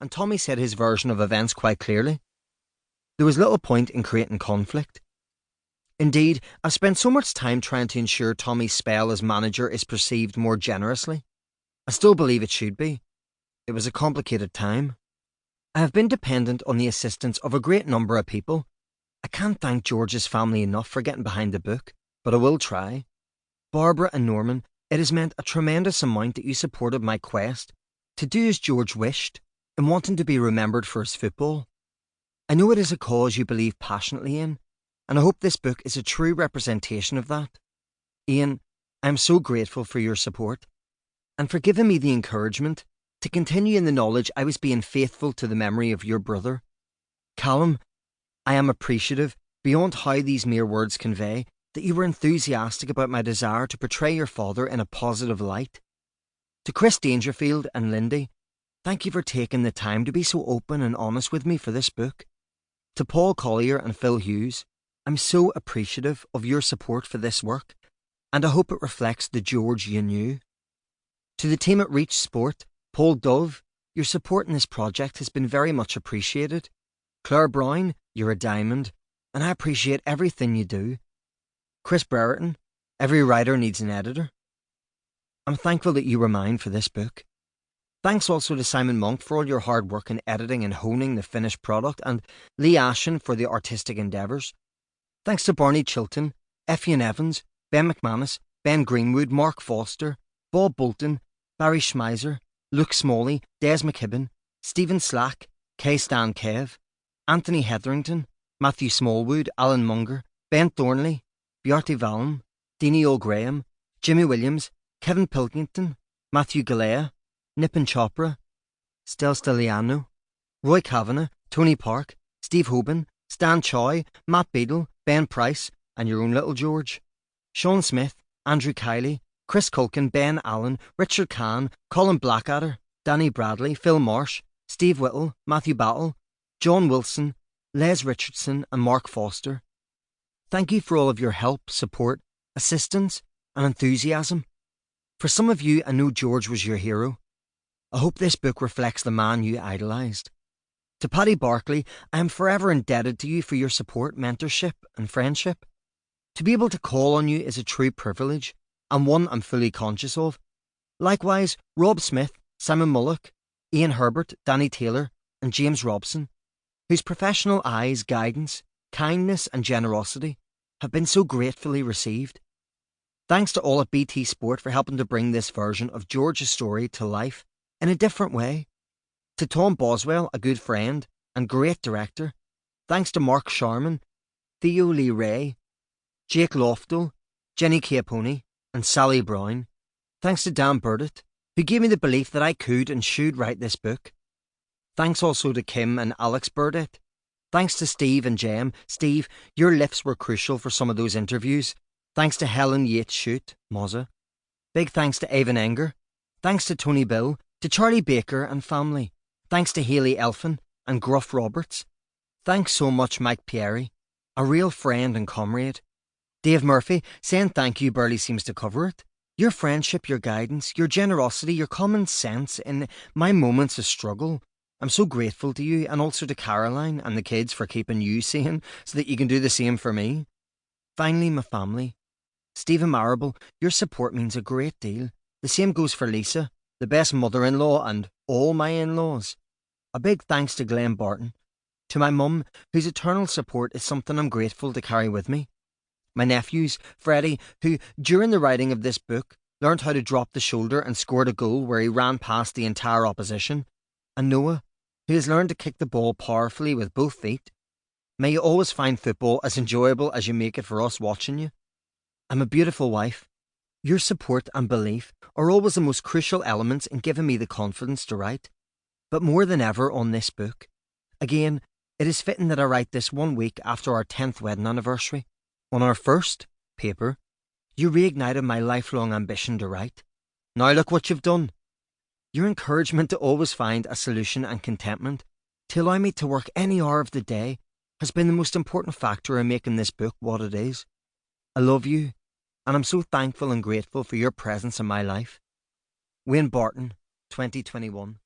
and Tommy said his version of events quite clearly. There was little point in creating conflict. Indeed, I've spent so much time trying to ensure Tommy's spell as manager is perceived more generously. I still believe it should be. It was a complicated time. I have been dependent on the assistance of a great number of people. I can't thank George's family enough for getting behind the book, but I will try. Barbara and Norman, it has meant a tremendous amount that you supported my quest to do as George wished and wanting to be remembered for his football. I know it is a cause you believe passionately in, and I hope this book is a true representation of that. Ian, I am so grateful for your support and for giving me the encouragement to continue in the knowledge I was being faithful to the memory of your brother. Callum, I am appreciative, beyond how these mere words convey, that you were enthusiastic about my desire to portray your father in a positive light. To Chris Dangerfield and Lindy, thank you for taking the time to be so open and honest with me for this book. To Paul Collier and Phil Hughes, I'm so appreciative of your support for this work, and I hope it reflects the George you knew. To the team at Reach Sport, Paul Dove, your support in this project has been very much appreciated. Claire Brown, you're a diamond, and I appreciate everything you do. Chris Brereton, every writer needs an editor. I'm thankful that you were mine for this book. Thanks also to Simon Monk for all your hard work in editing and honing the finished product, and Lee Ashen for the artistic endeavours. Thanks to Barney Chilton, Effian Evans, Ben McManus, Ben Greenwood, Mark Foster, Bob Bolton, Barry Schmeiser, Luke Smalley, Des McKibben, Stephen Slack, Kay Stan Kev, Anthony Hetherington, Matthew Smallwood, Alan Munger, Ben Thornley, Bjarty Vallum, Deanie O'Graham, Jimmy Williams, Kevin Pilkington, Matthew Galea, Nipin Chopra, Stel Steliano, Roy Kavanagh, Tony Park, Steve Hoban, Stan Choy, Matt Beadle, Ben Price, and your own little George, Sean Smith, Andrew Kiley, Chris Culkin, Ben Allen, Richard Kahn, Colin Blackadder, Danny Bradley, Phil Marsh, Steve Whittle, Matthew Battle, John Wilson, Les Richardson, and Mark Foster. Thank you for all of your help, support, assistance, and enthusiasm. For some of you, I know George was your hero. I hope this book reflects the man you idolised. To Paddy Barclay, I am forever indebted to you for your support, mentorship, and friendship. To be able to call on you is a true privilege, and one I'm fully conscious of. Likewise, Rob Smith, Simon Mullock, Ian Herbert, Danny Taylor, and James Robson, whose professional eyes, guidance, kindness, and generosity have been so gratefully received. Thanks to all at BT Sport for helping to bring this version of George's story to life in a different way. To Tom Boswell, a good friend and great director. Thanks to Mark Sharman, Theo Lee Ray, Jake Loftel, Jenny Chiapponi, and Sally Brown. Thanks to Dan Burdett, who gave me the belief that I could and should write this book. Thanks also to Kim and Alex Burdett. Thanks to Steve and Jem. Steve, your lifts were crucial for some of those interviews. Thanks to Helen Yates Shute, Moza. Big thanks to Avon Enger. Thanks to Tony Bill, to Charlie Baker and family. Thanks to Hayley Elfin and Gruff Roberts. Thanks so much, Mike Pieri, a real friend and comrade. Dave Murphy, saying thank you barely seems to cover it. Your friendship, your guidance, your generosity, your common sense in my moments of struggle. I'm so grateful to you, and also to Caroline and the kids for keeping you sane so that you can do the same for me. Finally, my family. Stephen Marable, your support means a great deal. The same goes for Lisa, the best mother-in-law, and all my in-laws. A big thanks to Glenn Barton. To my mum, whose eternal support is something I'm grateful to carry with me. My nephews, Freddie, who, during the writing of this book, learned how to drop the shoulder and scored a goal where he ran past the entire opposition. And Noah, who has learned to kick the ball powerfully with both feet. May you always find football as enjoyable as you make it for us watching you. I'm a beautiful wife. Your support and belief are always the most crucial elements in giving me the confidence to write. But more than ever on this book. Again, it is fitting that I write this 1 week after our 10th wedding anniversary. On our first paper, you reignited my lifelong ambition to write. Now look what you've done. Your encouragement to always find a solution and contentment, to allow me to work any hour of the day, has been the most important factor in making this book what it is. I love you, and I'm so thankful and grateful for your presence in my life. Wayne Barton, 2021.